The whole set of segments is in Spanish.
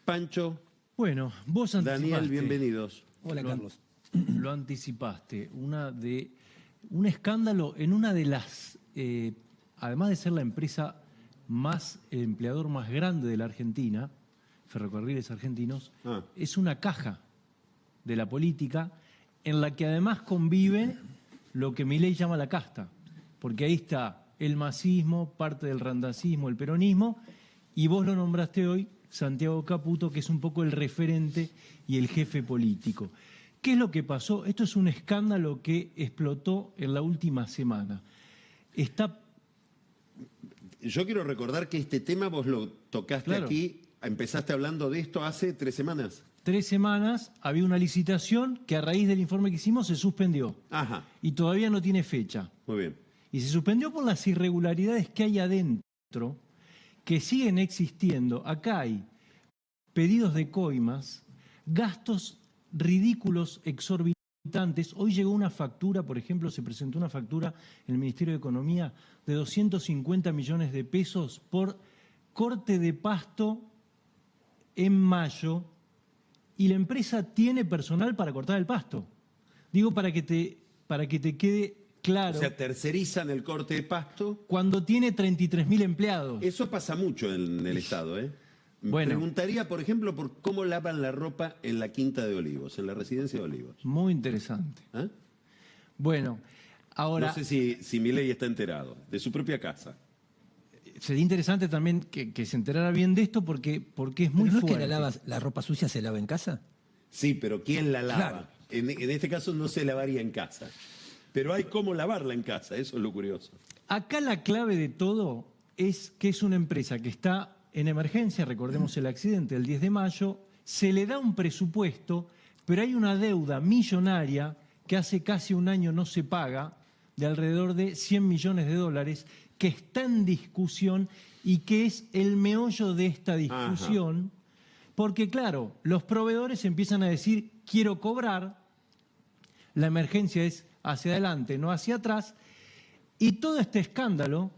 Pancho, Bueno, vos anticipaste. Daniel, bienvenidos. Hola, Carlos. Lo anticipaste. Un escándalo en una de las, además de ser la empresa el empleador más grande de la Argentina, Ferrocarriles Argentinos, es una caja de la política en la que además convive lo que Milei llama la casta, porque ahí está el masismo, parte del randacismo, el peronismo, y vos lo nombraste hoy, Santiago Caputo, que es un poco el referente y el jefe político. ¿Qué es lo que pasó? Esto es un escándalo que explotó en la última semana. Yo quiero recordar que este tema vos lo tocaste aquí, empezaste hablando de esto hace 3 semanas. 3 semanas había una licitación que a raíz del informe que hicimos se suspendió. Ajá. Y todavía no tiene fecha. Muy bien. Y se suspendió por las irregularidades que hay adentro, que siguen existiendo. Acá hay pedidos de coimas, gastos ridículos, exorbitantes. Hoy llegó una factura, por ejemplo, se presentó una factura en el Ministerio de Economía de 250 millones de pesos por corte de pasto en mayo, y la empresa tiene personal para cortar el pasto. Digo para que te quede claro. O sea, tercerizan el corte de pasto. Cuando tiene 33.000 empleados. Eso pasa mucho en el Estado, ¿eh? Bueno. Preguntaría, por ejemplo, por cómo lavan la ropa en la Quinta de Olivos, en la residencia de Olivos. Muy interesante. ¿Eh? Bueno, ahora... No sé si Milei está enterado, de su propia casa. Sería interesante también que se enterara bien de esto porque es muy ¿No fuerte. es que la ropa sucia se lava en casa? Sí, pero ¿quién la lava? Claro. En este caso no se lavaría en casa. Pero hay cómo lavarla en casa, eso es lo curioso. Acá la clave de todo es que es una empresa que está en emergencia, recordemos el accidente del 10 de mayo, se le da un presupuesto, pero hay una deuda millonaria que hace casi un año no se paga, de alrededor de 100 millones de dólares, que está en discusión y que es el meollo de esta discusión, porque claro, los proveedores empiezan a decir, quiero cobrar, la emergencia es hacia adelante, no hacia atrás, y todo este escándalo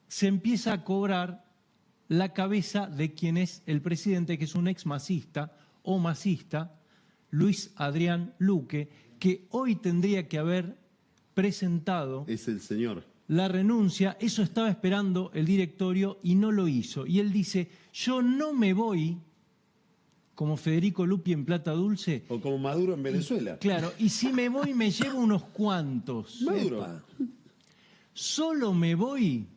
se empieza a cobrar la cabeza de quien es el presidente, que es un ex masista o masista, Luis Adrián Luque, que hoy tendría que haber presentado Es el señor. la renuncia. Eso estaba esperando el directorio y no lo hizo. Y él dice, yo no me voy como Federico Lupi en Plata Dulce. O como Maduro en Venezuela. Claro, y si me voy me llevo unos cuantos. Maduro. Solo me voy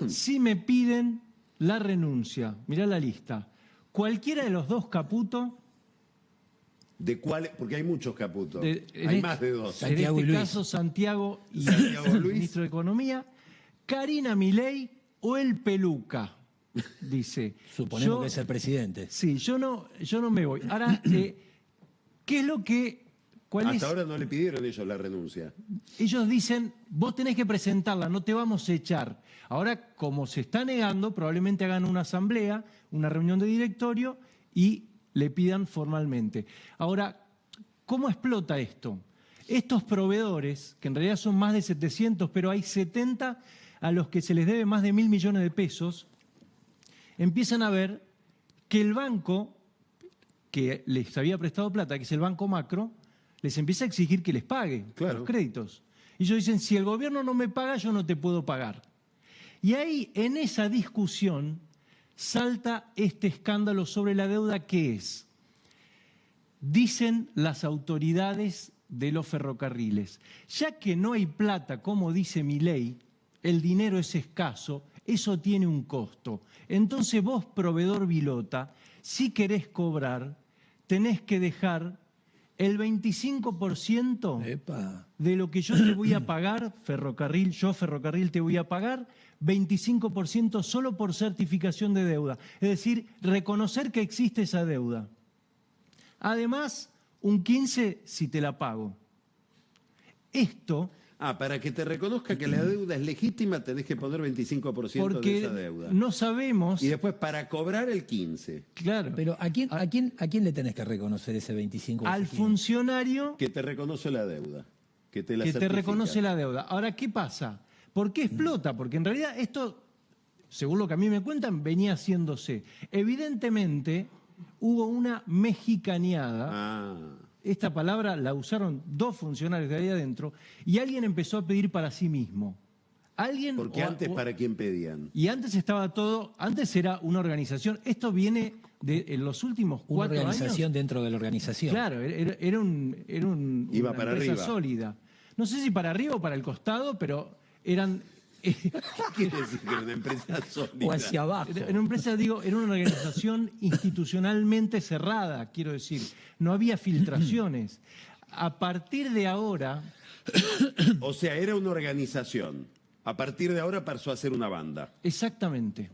si me piden la renuncia. Mirá la lista. Cualquiera de los dos Caputo. ¿De cuál? Porque hay muchos Caputos. En Hay más de 2. En Santiago y este Luis. caso, Santiago y Santiago el Luis. ministro de Economía, Karina Milei o el Peluca, dice. Suponemos que es el presidente. Sí, yo no me voy. Ahora, ¿qué es lo que... Hasta ahora no le pidieron ellos la renuncia. Ellos dicen, vos tenés que presentarla, no te vamos a echar. Ahora, como se está negando, probablemente hagan una asamblea, una reunión de directorio y le pidan formalmente. Ahora, ¿cómo explota esto? Estos proveedores, que en realidad son más de 700, pero hay 70 a los que se les debe más de 1.000 millones de pesos, empiezan a ver que el banco que les había prestado plata, que es el Banco Macro, les empieza a exigir que les pague los créditos. Y ellos dicen, si el gobierno no me paga, yo no te puedo pagar. Y ahí, en esa discusión, salta este escándalo sobre la deuda que es. Dicen las autoridades de los ferrocarriles, ya que no hay plata, como dice Milei, el dinero es escaso, eso tiene un costo. Entonces vos, proveedor Vilota, si querés cobrar, tenés que dejar el 25% de lo que yo te voy a pagar, Ferrocarril, Ferrocarril te voy a pagar, 25% solo por certificación de deuda. Es decir, reconocer que existe esa deuda. Además, un 15% si te la pago. Esto... para que te reconozca que la deuda es legítima tenés que poner 25% de esa deuda. No sabemos... Y después para cobrar el 15%. Claro. Pero ¿a quién le tenés que reconocer ese 25%? Al funcionario... Que te reconoce la deuda. Que te reconoce la deuda. Ahora, ¿qué pasa? ¿Por qué explota? Porque en realidad esto según lo que a mí me cuentan, venía haciéndose. Evidentemente, hubo una mexicaneada. Ah, Esta palabra la usaron 2 funcionarios de ahí adentro y alguien empezó a pedir para sí mismo. Alguien porque antes, ¿para quién pedían? Y antes estaba todo, antes era una organización, esto viene de en los últimos 4 años. Una organización dentro de la organización. Claro, era Iba una para empresa arriba. sólida. No sé si para arriba o para el costado, pero eran... ¿Qué quiere decir que era una empresa sólida? O hacia abajo. Era una empresa, digo, era una organización institucionalmente cerrada, quiero decir. No había filtraciones. A partir de ahora, O sea, era una organización. A partir de ahora pasó a ser una banda. exactamente.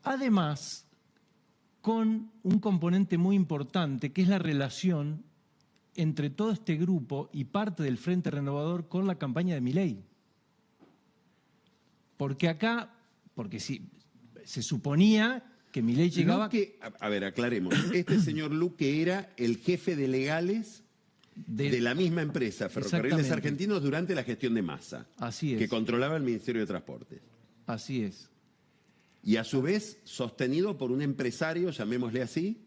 Además, con un componente muy importante, que es la relación entre todo este grupo y parte del Frente Renovador con la campaña de Milei. Porque acá, porque sí, se suponía que Milei llegaba... Luque, a ver, aclaremos. Este señor Luque era el jefe de legales de la misma empresa, Ferrocarriles Exactamente. Argentinos, durante la gestión de Massa. Así es. Que controlaba el Ministerio de Transportes. Así es. Y a su vez sostenido por un empresario, llamémosle así,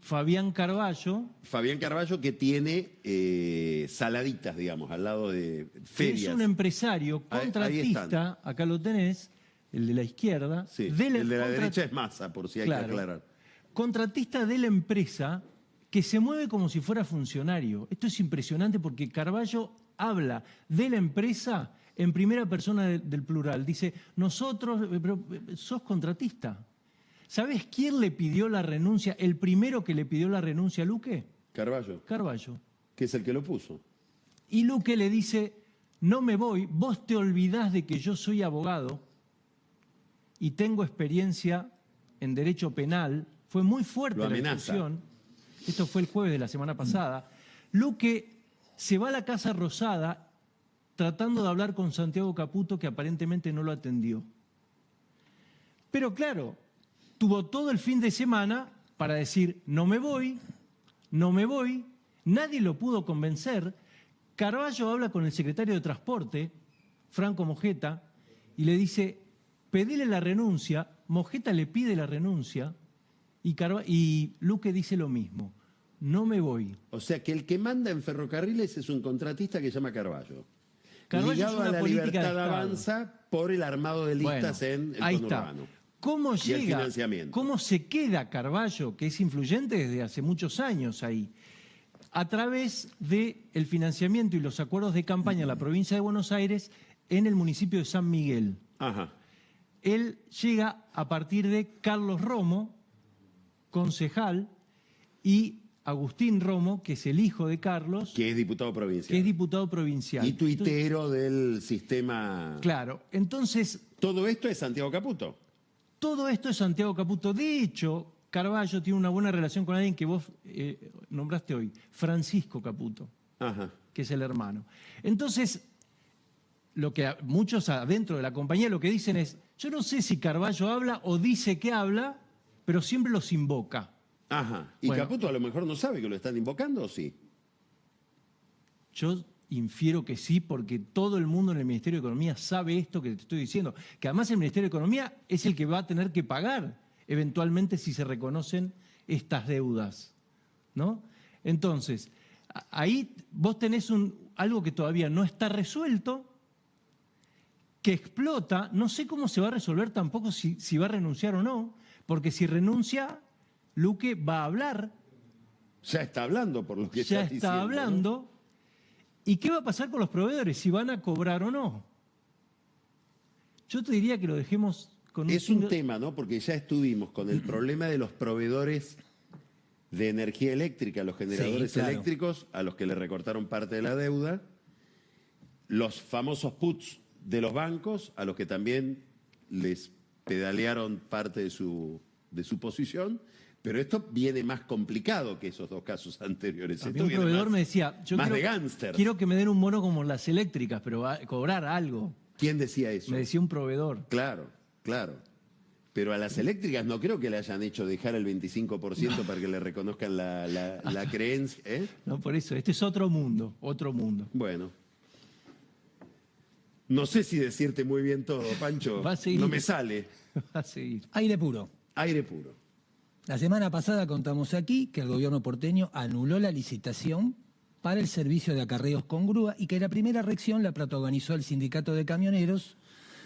Fabián Carballo, Fabián Carballo, que tiene saladitas, digamos, al lado de que ferias. es un empresario Ahí contratista, acá lo tenés, el de la izquierda. Sí, el de la derecha es Massa, por si hay Claro. que aclarar. Contratista de la empresa que se mueve como si fuera funcionario. Esto es impresionante porque Carballo habla de la empresa en primera persona del plural. Dice, nosotros, pero sos contratista. ¿Sabés quién le pidió la renuncia? El primero que le pidió la renuncia a Luque, Carballo, Carballo. que es el que lo puso. Y Luque le dice, no me voy, vos te olvidás de que yo soy abogado y tengo experiencia en derecho penal. Fue muy fuerte Lo la amenaza. discusión. Esto fue el jueves de la semana pasada. Luque se va a la Casa Rosada tratando de hablar con Santiago Caputo, que aparentemente no lo atendió. Pero claro, tuvo todo el fin de semana para decir, no me voy, no me voy. Nadie lo pudo convencer. Carballo habla con el secretario de Transporte, Franco Mojeta, y le dice, pedile la renuncia. Mojeta le pide la renuncia y Luque dice lo mismo, no me voy. O sea que el que manda en Ferrocarriles es un contratista que se llama Carballo. Carballo es ligado una a la política de Libertad Estado. Avanza por el armado de listas Bueno, en el ahí conurbano. está. ¿Cómo Y el llega? financiamiento. ¿Cómo se queda Carballo, que es influyente desde hace muchos años ahí? A través del financiamiento y los acuerdos de campaña en la provincia de Buenos Aires en el municipio de San Miguel. Ajá. Él llega a partir de Carlos Romo, concejal, y Agustín Romo, que es el hijo de Carlos, Que es diputado provincial. que es diputado provincial. Y tuitero del sistema. Claro, entonces Todo esto es Santiago Caputo. todo esto es Santiago Caputo. De hecho, Carballo tiene una buena relación con alguien que vos nombraste hoy, Francisco Caputo, Ajá. que es el hermano. Entonces, lo que muchos adentro de la compañía lo que dicen es, yo no sé si Carballo habla o dice que habla, pero siempre los invoca. Ajá. ¿Y Bueno. Caputo a lo mejor no sabe que lo están invocando o sí? Yo infiero que sí, porque todo el mundo en el Ministerio de Economía sabe esto que te estoy diciendo. Que además el Ministerio de Economía es el que va a tener que pagar eventualmente si se reconocen estas deudas, ¿no? Entonces, ahí vos tenés algo que todavía no está resuelto, que explota. No sé cómo se va a resolver tampoco si va a renunciar o no, porque si renuncia, Luque va a hablar, Ya está hablando por lo que ya estás está diciendo, hablando. ¿no? ¿Y qué va a pasar con los proveedores? ¿Si van a cobrar o no? Yo te diría que lo dejemos con Es un tema, ¿no? Porque ya estuvimos con el problema de los proveedores de energía eléctrica, los generadores Sí, claro. eléctricos, a los que le recortaron parte de la deuda, los famosos puts de los bancos, a los que también les pedalearon parte de su posición, pero esto viene más complicado que esos dos casos anteriores. A mí Esto un viene proveedor más- me decía, yo más quiero, de gángsters. quiero que me den un bono como las eléctricas, pero va a cobrar algo. ¿Quién decía eso? Me decía un proveedor. Claro, claro. Pero a las eléctricas no creo que le hayan hecho dejar el 25% para que le reconozcan la creencia. ¿Eh? No, por eso, este es otro mundo, otro mundo. Bueno. No sé si decirte muy bien todo, Pancho. Va a seguir. No me sale. Va a seguir. Aire puro. Aire puro. La semana pasada contamos aquí que el gobierno porteño anuló la licitación para el servicio de acarreos con grúa y que la primera reacción la protagonizó el sindicato de camioneros,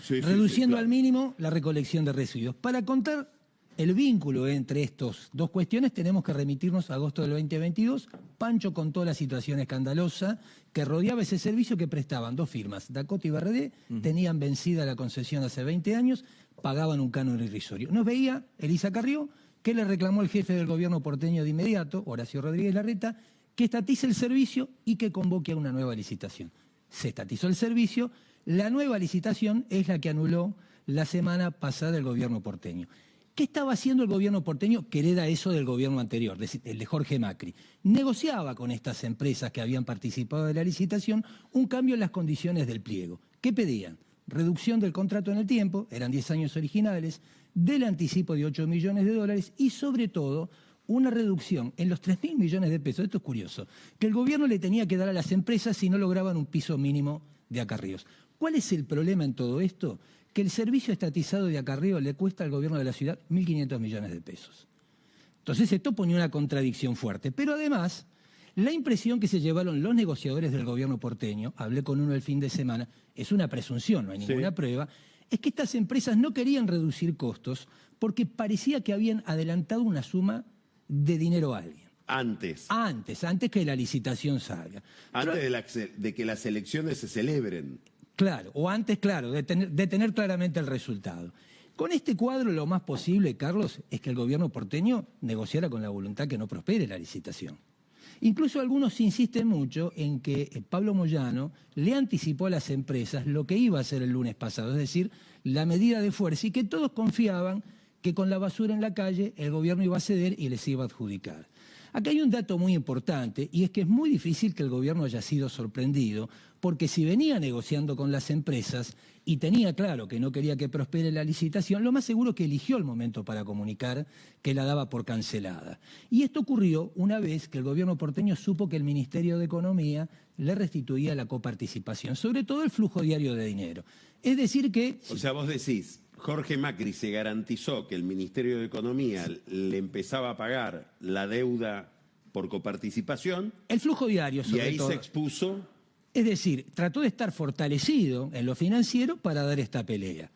Sí, reduciendo claro. al mínimo la recolección de residuos. Para contar el vínculo entre estas dos cuestiones tenemos que remitirnos a agosto del 2022. Pancho contó la situación escandalosa que rodeaba ese servicio que prestaban dos firmas, Dakota y BRD, tenían vencida la concesión hace 20 años, pagaban un canon irrisorio. Nos veía Elisa Carrió, que le reclamó al jefe del gobierno porteño de inmediato, Horacio Rodríguez Larreta, que estatice el servicio y que convoque a una nueva licitación. Se estatizó el servicio, la nueva licitación es la que anuló la semana pasada el gobierno porteño. ¿Qué estaba haciendo el gobierno porteño que hereda eso del gobierno anterior, el de Jorge Macri? Negociaba con estas empresas que habían participado de la licitación un cambio en las condiciones del pliego. ¿Qué pedían? Reducción del contrato en el tiempo, eran 10 años originales, del anticipo de 8 millones de dólares y sobre todo una reducción en los 3.000 millones de pesos, esto es curioso, que el gobierno le tenía que dar a las empresas si no lograban un piso mínimo de acarreos. ¿Cuál es el problema en todo esto? Que el servicio estatizado de acarreo le cuesta al gobierno de la ciudad 1.500 millones de pesos. Entonces esto ponía una contradicción fuerte, pero además la impresión que se llevaron los negociadores del gobierno porteño, hablé con uno el fin de semana, es una presunción, no hay ninguna prueba, es que estas empresas no querían reducir costos porque parecía que habían adelantado una suma de dinero a alguien. Antes Antes que la licitación salga. de que las elecciones se celebren. Claro, o antes, claro, de tener claramente el resultado. Con este cuadro lo más posible, Carlos, es que el gobierno porteño negociara con la voluntad que no prospere la licitación. Incluso algunos insisten mucho en que Pablo Moyano le anticipó a las empresas lo que iba a hacer el lunes pasado, es decir, la medida de fuerza, y que todos confiaban que con la basura en la calle el gobierno iba a ceder y les iba a adjudicar. Acá hay un dato muy importante y es que es muy difícil que el gobierno haya sido sorprendido porque si venía negociando con las empresas y tenía claro que no quería que prospere la licitación, lo más seguro que eligió el momento para comunicar que la daba por cancelada. Y esto ocurrió una vez que el gobierno porteño supo que el Ministerio de Economía le restituía la coparticipación, sobre todo el flujo diario de dinero. Es decir que... O sea, vos decís, Jorge Macri se garantizó que el Ministerio de Economía le empezaba a pagar la deuda por coparticipación El flujo diario, sobre y ahí todo. se expuso. Es decir, trató de estar fortalecido en lo financiero para dar esta pelea.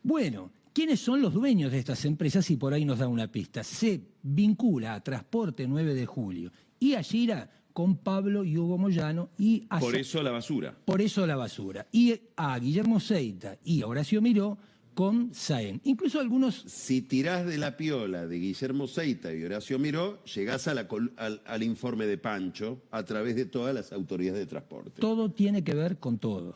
Bueno, ¿quiénes son los dueños de estas empresas? Y por ahí nos da una pista. Se vincula a Transporte 9 de Julio y a Gira con Pablo y Hugo Moyano y a... Por eso la basura. Por eso la basura. Y a Guillermo Seita y a Horacio Miró con SAEN. Incluso algunos... Si tirás de la piola de Guillermo Seita y Horacio Miró, llegás a al informe de Pancho a través de todas las autoridades de transporte. Todo tiene que ver con todo.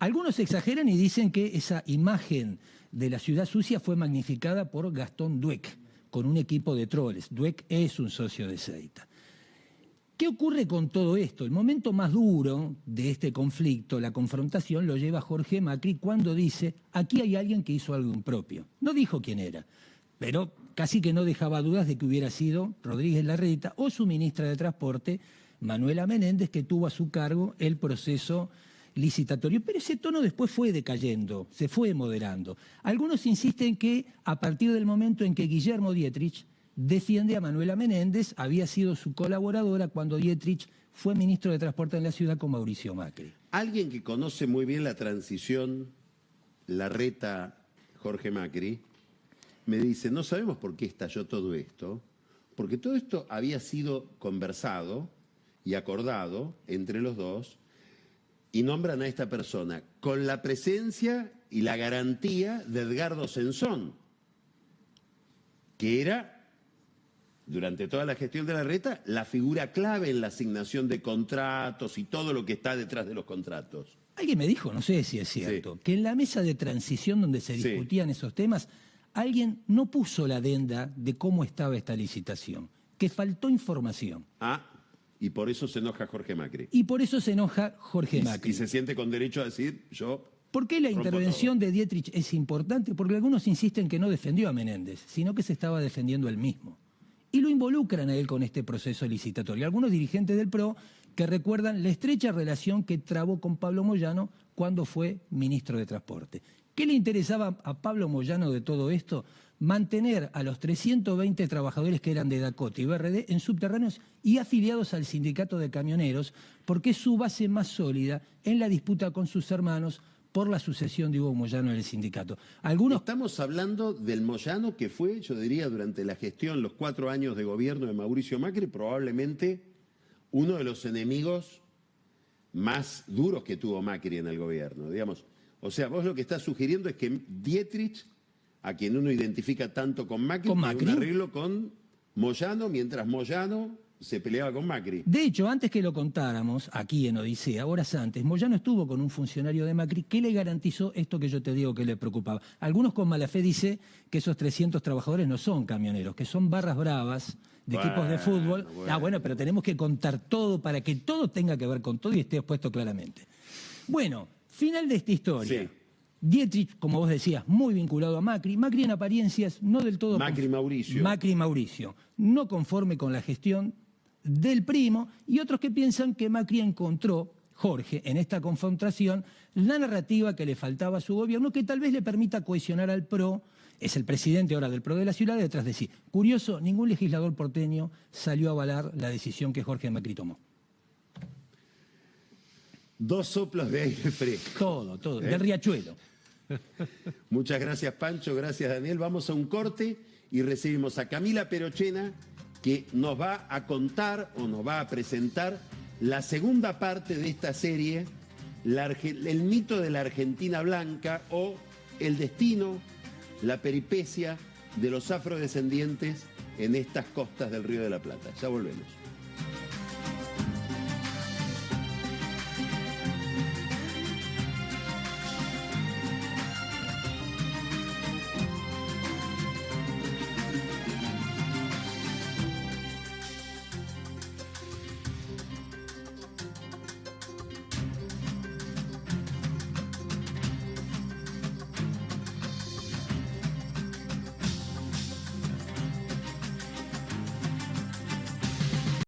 Algunos exageran y dicen que esa imagen de la ciudad sucia fue magnificada por Gastón Dueck, con un equipo de troles. Dueck es un socio de Seita. ¿Qué ocurre con todo esto? El momento más duro de este conflicto, la confrontación, lo lleva Jorge Macri cuando dice, aquí hay alguien que hizo algo impropio. No dijo quién era, pero casi que no dejaba dudas de que hubiera sido Rodríguez Larreta o su ministra de Transporte, Manuela Menéndez, que tuvo a su cargo el proceso licitatorio. Pero ese tono después fue decayendo, se fue moderando. Algunos insisten que a partir del momento en que Guillermo Dietrich defiende a Manuela Menéndez, había sido su colaboradora cuando Dietrich fue ministro de Transporte en la ciudad con Mauricio Macri. Alguien que conoce muy bien la transición Larreta-Jorge Macri me dice, no sabemos por qué estalló todo esto, porque todo esto había sido conversado y acordado entre los dos y nombran a esta persona con la presencia y la garantía de Edgardo Sensón, que era, durante toda la gestión de Larreta, la figura clave en la asignación de contratos y todo lo que está detrás de los contratos. Alguien me dijo, no sé si es cierto, que en la mesa de transición donde se discutían esos temas, alguien no puso la adenda de cómo estaba esta licitación, que faltó información. Y por eso se enoja Jorge Macri. Y por eso se enoja Jorge Macri. Y se siente con derecho a decir, ¿Por qué la intervención de Dietrich es importante? Porque algunos insisten que no defendió a Menéndez, sino que se estaba defendiendo él mismo. Y lo involucran a él con este proceso licitatorio. Algunos dirigentes del PRO que recuerdan la estrecha relación que trabó con Pablo Moyano cuando fue ministro de Transporte. ¿Qué le interesaba a Pablo Moyano de todo esto? Mantener a los 320 trabajadores que eran de Dakota y BRD en subterráneos y afiliados al sindicato de camioneros, porque es su base más sólida en la disputa con sus hermanos por la sucesión de Hugo Moyano en el sindicato. Estamos hablando del Moyano que fue, yo diría, durante la gestión, los 4 años de gobierno de Mauricio Macri, probablemente uno de los enemigos más duros que tuvo Macri en el gobierno, digamos. O sea, vos lo que estás sugiriendo es que Dietrich, a quien uno identifica tanto con Macri, tiene un arreglo con Moyano, mientras Moyano se peleaba con Macri. De hecho, antes que lo contáramos, aquí en Odisea, horas antes, Moyano estuvo con un funcionario de Macri que le garantizó esto que yo te digo que le preocupaba. Algunos con mala fe dicen que esos 300 trabajadores no son camioneros, que son barras bravas de equipos de fútbol. Bueno, pero tenemos que contar todo para que todo tenga que ver con todo y esté expuesto claramente. Bueno, final de esta historia. Sí. Dietrich, como vos decías, muy vinculado a Macri. Macri en apariencias no del todo... Macri-Mauricio. Macri-Mauricio. No conforme con la gestión del primo, y otros que piensan que Macri encontró, Jorge, en esta confrontación, la narrativa que le faltaba a su gobierno, que tal vez le permita cohesionar al PRO. Es el presidente ahora del PRO de la ciudad, detrás de sí. Curioso, ningún legislador porteño salió a avalar la decisión que Jorge Macri tomó. 2 soplos de aire fresco. Todo, del riachuelo. Muchas gracias, Pancho, gracias, Daniel. Vamos a un corte y recibimos a Camila Perochena, que nos va a contar o nos va a presentar la segunda parte de esta serie, el mito de la Argentina blanca o el destino, la peripecia de los afrodescendientes en estas costas del Río de la Plata. Ya volvemos.